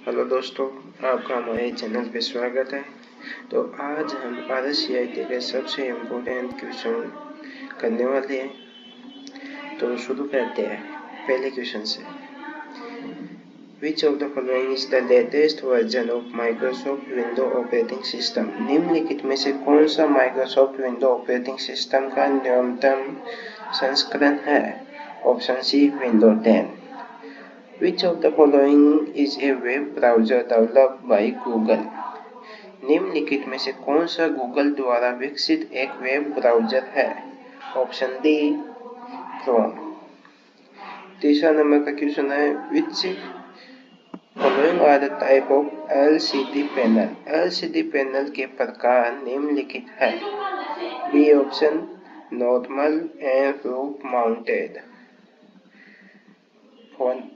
Hello दोस्तों, आपका हमारे चैनल पे स्वागत है। तो आज हम RSCIT के सबसे इम्पोर्टेंट क्वेश्चन करने वाले हैं। तो शुरू करते हैं पहले क्वेश्चन से। Which of the following is the latest version of Microsoft Windows operating system? निम्नलिखित में से कौन सा Microsoft Windows ऑपरेटिंग सिस्टम का नवीनतम संस्करण है? Option C Windows 10। Which of the following is a web browser developed by Google? निम्नलिखित में से कौन सा गूगल द्वारा विकसित एक वेब ब्राउज़र है? Option D Chrome. तीसरा नंबर का क्वेश्चन है Which following are the type of LCD panel? LCD panel के प्रकार निम्नलिखित है। B option normal and roof mounted.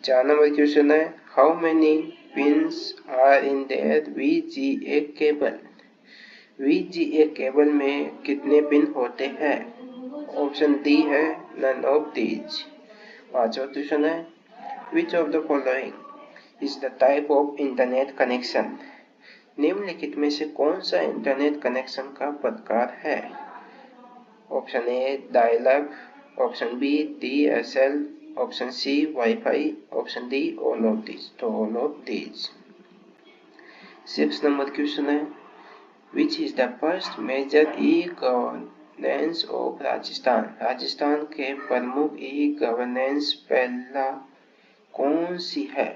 4 number question है how many pins are in there VGA cable? VGA cable में कितने पिन होते हैं? ऑप्शन डी है नन ऑफ दीज। 5वां क्वेश्चन है which of the following is the type of internet connection? निम्नलिखित में से कौन सा इंटरनेट कनेक्शन का प्रकार है? Option A dial-up, option B DSL, option C wifi, option D all of these. तो all of these. 6 number question है which is the first major e-governance of Rajasthan? Rajasthan के प्रमुख ई-गवर्नेंस पहला कौन सी है?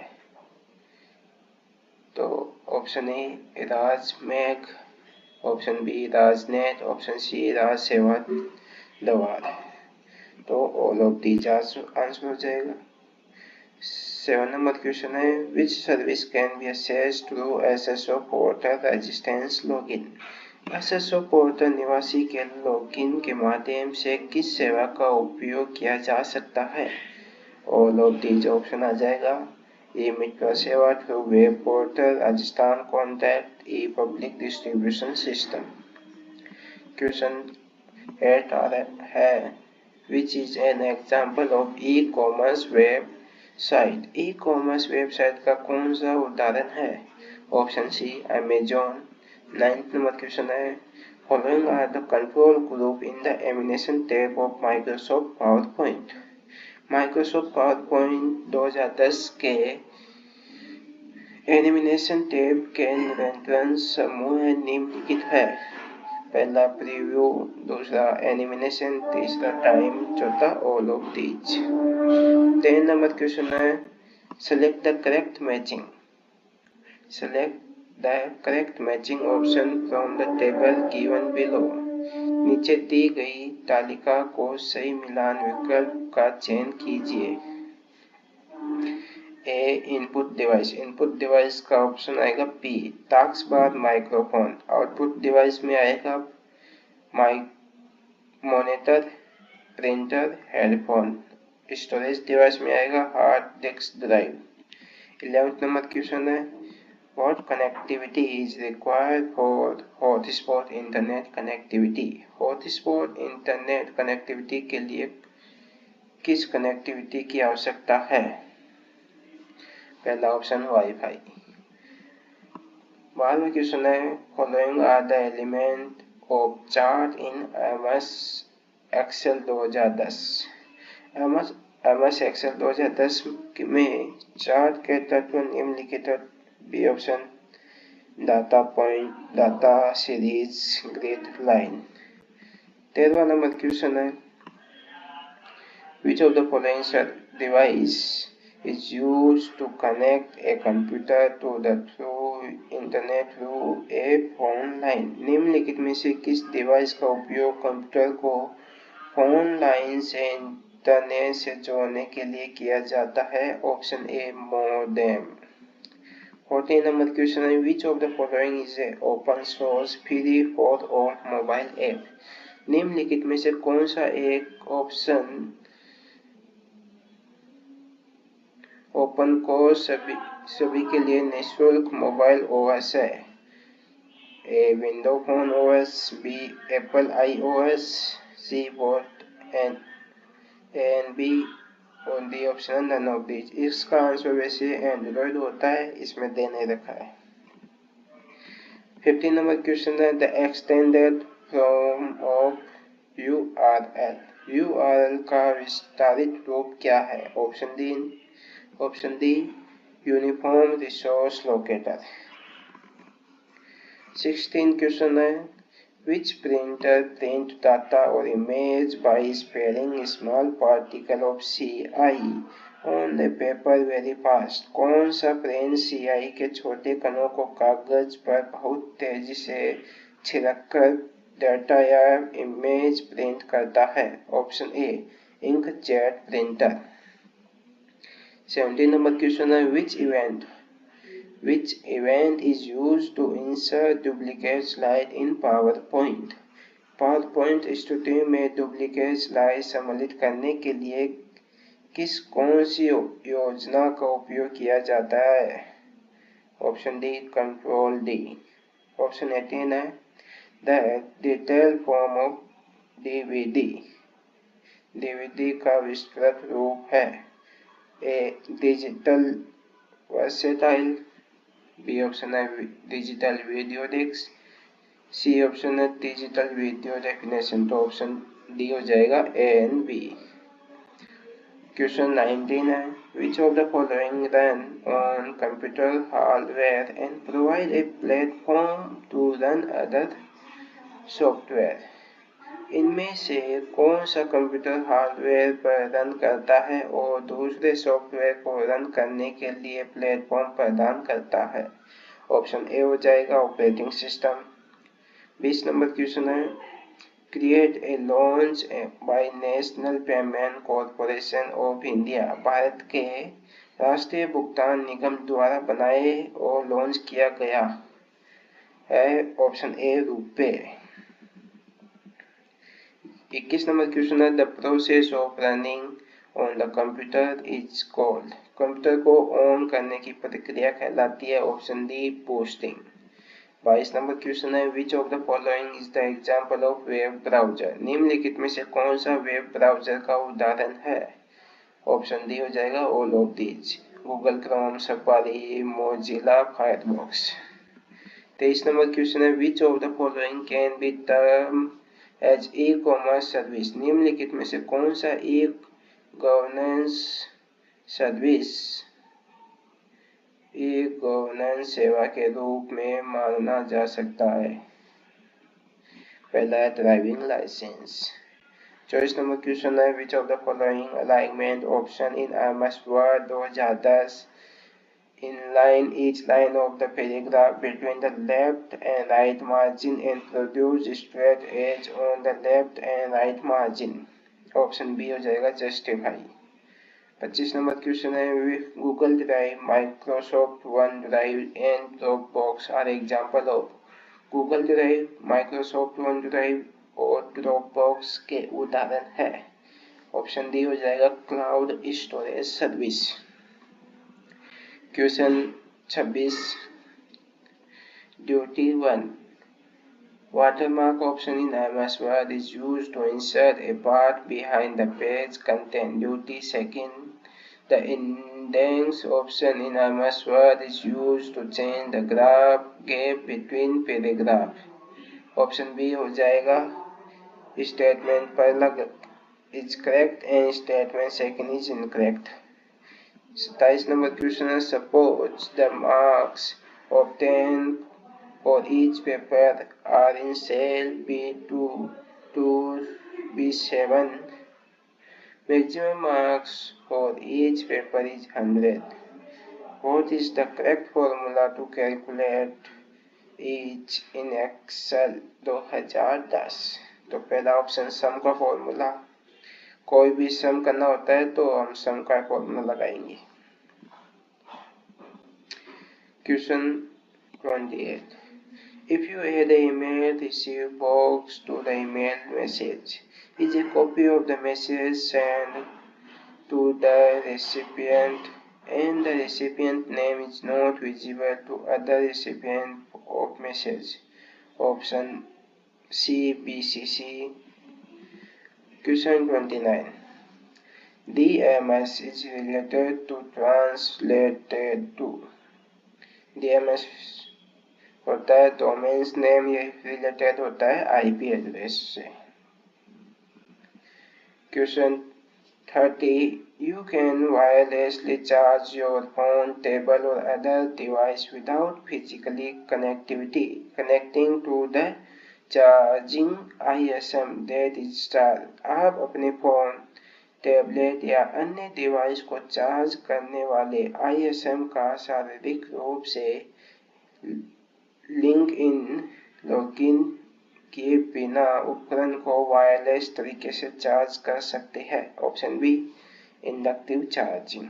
तो option A RajMegh, option B RajNet, option C Raj Sewa Dwar. तो ऑल ऑफ दीज आंसर हो जाएगा। 7 नंबर क्वेश्चन है which service can be accessed through SSO portal residents login? SSO portal निवासी के लॉगिन के माध्यम से किस सेवा का उपयोग किया जा सकता है? ऑल ऑफ दीज ऑप्शन आ जाएगा। ई मित्र सेवा through web portal, Rajasthan contact, e public distribution system. Question 8 आ रहा है which is an example of e-commerce website? E-commerce website का कौन सा उदाहरण है? Option C Amazon. 9th number question है following are the control group in the animation tab of Microsoft PowerPoint? Microsoft PowerPoint 2010 के एनिमेशन टैब के नियंत्रण समूह निम्नलिखित है। पहला प्रीव्यू, दूसरा एनिमेशन, तीसरा टाइम, चौथा all of these. 10 number question है select the correct matching. Select the correct matching option from the table given below. नीचे दी गई तालिका को सही मिलान विकल्प का चयन कीजिए। A input device, input device का ऑप्शन आएगा P. Taskbar microphone, output device में आएगा monitor, printer, headphone. Storage device में आएगा hard disk drive. 11th number question है what connectivity is required for hotspot internet connectivity? Hotspot internet connectivity के लिए किस कनेक्टिविटी की आवश्यकता है? पहला ऑप्शन वाईफाई। 12वां क्वेश्चन है following are the element of chart in MS Excel 2010? MS Excel 2010 में चार्ट के तत्व निम्नलिखित। B option data point, data series, grid, line. 13वां नंबर क्वेश्चन है which of the following device is used to connect a computer to the internet through a phone line? निम्नलिखित में से किस डिवाइस का उपयोग कंप्यूटर को फोन लाइन से इंटरनेट से जोड़ने के लिए किया जाता है? Option A modem. 14 number question है which of the following is a open source free for all mobile app? निम्नलिखित में से कौन सा एक ऑप्शन ओपन कोर्स सभी के लिए निःशुल्क मोबाइल OS है? A window phone OS, B Apple iOS, C both and B and D option none of these. इसका आंसर वैसे एंड्रॉइड होता है, इसमें दे नहीं रखा है। 15 नंबर क्वेश्चन है the extended form of URL। URL का विस्तारित रूप क्या है? Option D uniform resource locator. 16 question है which printer print data or image by sparing small particle of CI on the paper very fast। कौन सा print CI के छोटे कणों को कागज पर बहुत तेजी से छिड़ककर डाटा या इमेज प्रिंट करता है? ऑप्शन ए इंकजेट प्रिंटर। 17 नंबर क्वेश्चन है Which event is used to insert duplicate slide in PowerPoint? PowerPoint स्तुति में डुप्लीकेट स्लाइड सम्मिलित करने के लिए कौन सी योजना का उपयोग किया जाता है? Option D control D. Option 18 है the detail form of DVD। DVD का विस्तृत रूप है A digital versatile, B option है digital video disc, C option है डिजिटल वीडियो डेफिनेशन। तो ऑप्शन डी हो जाएगा ए एंड बी। क्वेश्चन 19 है which of the following run on computer hardware and provide a platform to run other software. इनमें से कौन सा कंप्यूटर हार्डवेयर पर रन करता है और दूसरे सॉफ्टवेयर को रन करने के लिए प्लेटफॉर्म प्रदान करता है? ऑप्शन ए हो जाएगा ऑपरेटिंग सिस्टम। 20 नंबर क्वेश्चन है create a launch by national payment corporation of India. Bharat के राष्ट्रीय भुगतान निगम द्वारा बनाए और लॉन्च किया गया है। Option A RuPay. 21 number question है the process of running on the computer is called. Computer को ऑन करने की प्रक्रिया कहलाती है। Option D boosting. 22 number question है which of the following is the example of web browser. निम्नलिखित में से कौन सा वेब ब्राउजर का उदाहरण है? ऑप्शन डी हो जाएगा all of these, Google Chrome, Safari, Mozilla Firefox. 23 number question है which of the following can be term as e commerce service. निम्नलिखित में से कौन सा ई गवर्नेंस सेवा के रूप में माना जा सकता है? पहला है ड्राइविंग लाइसेंस। 24 नंबर क्वेश्चन है which of the following alignment option in MS Word 2010 inline each line of the paragraph between the left and right margin and produce straight edge on the left and right margin। Option B हो जाएगा justify. 25 number question है Google Drive, Microsoft OneDrive and Dropbox are example of. Google Drive, Microsoft OneDrive और Dropbox के उदाहरण है। Option D हो जाएगा cloud storage service. Question 26 ड्यूटी 1 watermark option in MS Word is used to insert a part behind the page content। Duty 2 the index option in MS Word is used to change the graph gap between paragraph। Option B हो जाएगा statement पहला is correct and statement second is incorrect। 27 number question है suppose the marks obtained for each paper are in cell B2 to B7। maximum marks for each paper is 100। what is the correct formula to calculate each in Excel 2010? तो पहला option सम का formula, कोई भी सम करना होता है तो हम सम का फॉर्मूला लगाएंगे। Question 28 if you add the email receive box to the email message, is a copy of the message sent to the recipient and the recipient name is not visible to other recipient of message। Option C BCC। Question 29 DMS is related to translated to। DMS होता है domains name, ये related होता है IP address से। Question 30, you can wirelessly charge your phone, tablet or other device without physically connecting to the charging ISM that is installed। आप अपने phone, tablet या अन्य डिवाइस को चार्ज करने वाले ISM का शारीरिक रूप से लॉगिन किए बिना उपकरण को वायरलेस तरीके से चार्ज कर सकते हैं। Option B inductive charging.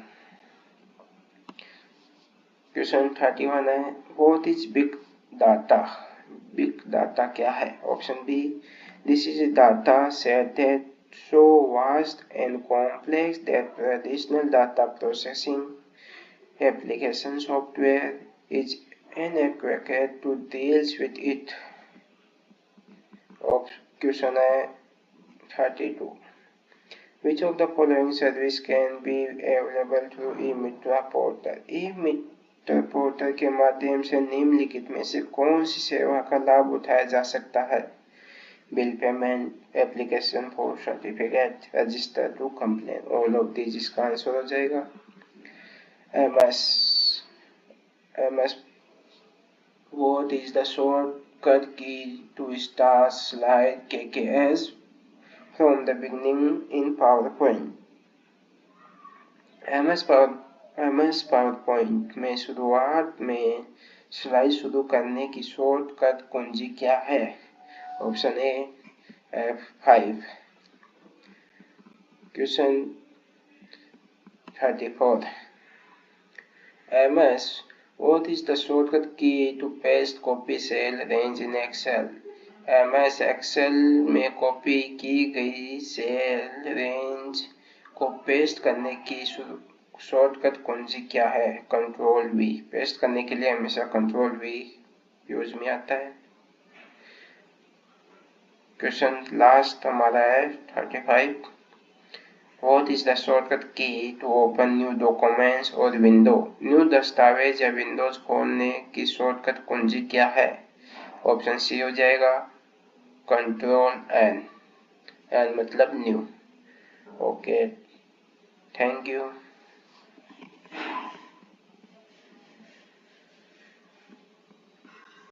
Question 31 है, what is big data. Big data क्या है? Option B, this is data set that so vast and complex that traditional data processing application software is inadequate to deal with it। Question है 32, which of the following service can be available through e-mitra portal। e-mitra portal के माध्यम से निम्नलिखित में से कौन सी सेवा का लाभ उठाया जा सकता है? Bill payment, application for certificate, register to complain. All of these इसका आंसर हो जाएगा। MS what is the shortcut key to start slide KKS from the beginning in PowerPoint। MS PowerPoint में शुरुआत में स्लाइड शुरू करने की शॉर्टकट कुंजी क्या है? Option A F5। Question 34, MS what is the shortcut key to paste copy cell range in Excel। MS Excel में कॉपी की गई सेल रेंज को पेस्ट करने की शॉर्टकट कुंजी क्या है? Control V। पेस्ट करने के लिए हमेशा कंट्रोल V यूज में आता है। क्वेश्चन लास्ट हमारा है 35, what is the shortcut key to open new documents और विंडो। न्यू दस्तावेज या विंडोज खोलने की शॉर्टकट कुंजी क्या है? ऑप्शन सी हो जाएगा कंट्रोल N मतलब न्यू। Okay, thank you.